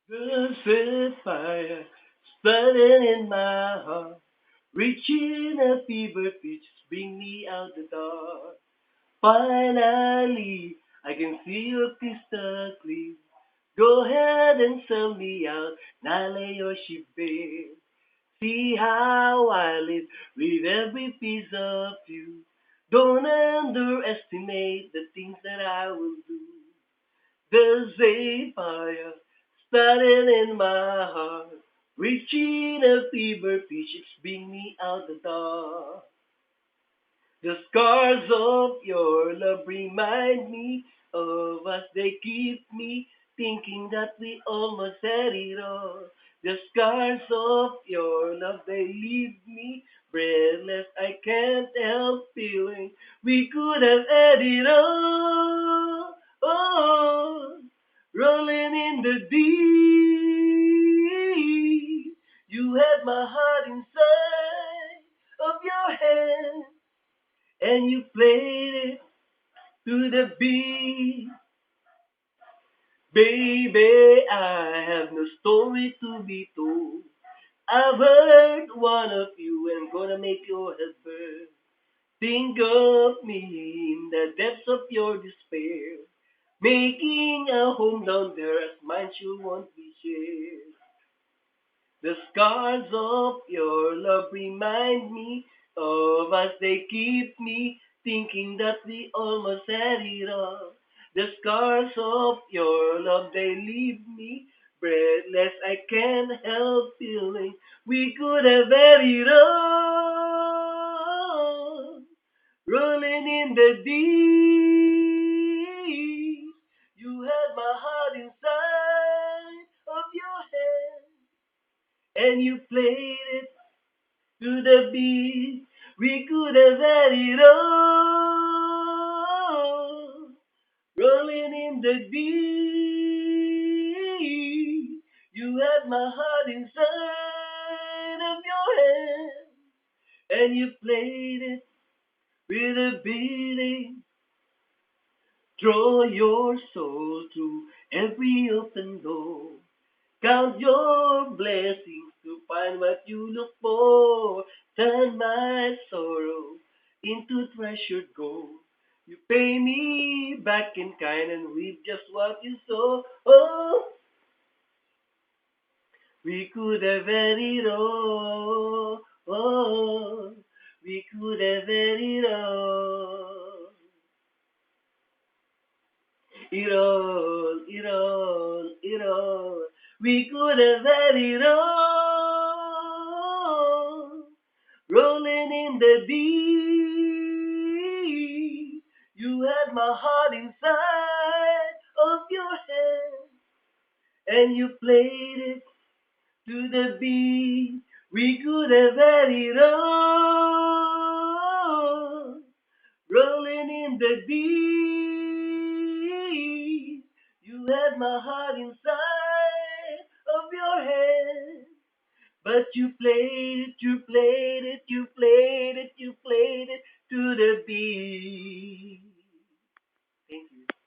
The fire starting in my heart, reaching a fever pitch, bring me out the dark. Finally, I can see you crystal clear. Go ahead and sell me out, now lay your ship bare. See how I live with every piece of you. Don't underestimate the things that I will do. There's a fire starting in my heart, reaching a fever pitch, it's bring me out the dark. The scars of your love remind me of us. They keep me thinking that we almost had it all. The scars of your love, they leave me breathless. I can't help feeling we could have had it all. Oh, rolling in the deep. You had my heart inside of your hand and you played it to the beat. Baby, I have no story to be told. I've heard one of you and gonna make your head burn. Think of me in the depths of your despair. Making a home down there as mine sure won't be shared. The scars of your love remind me of us. They keep me thinking that we almost had it all. The scars of your love, they leave me breathless. I can't help feeling we could have had it all. Rolling in the deep, you had my heart inside of your hand and you played it to the beat. We could have had it all, rolling in the deep. You had my heart inside of your hand, and you played it with a beating. Draw your soul to every open door. Count your blessings to find what you look for. Turn my sorrow into treasured gold. You pay me back in kind and reap just what you sow. Oh, we could have had it all. Oh, we could have had it all. It all, it all, it all. We could have had it all. Rolling in the deep. You had my heart inside of your hand. And you played it to the beat. We could have had it all. Rolling in the deep. You had my heart inside of your hand. But you played it, you played it, you played it, you played it to the beat.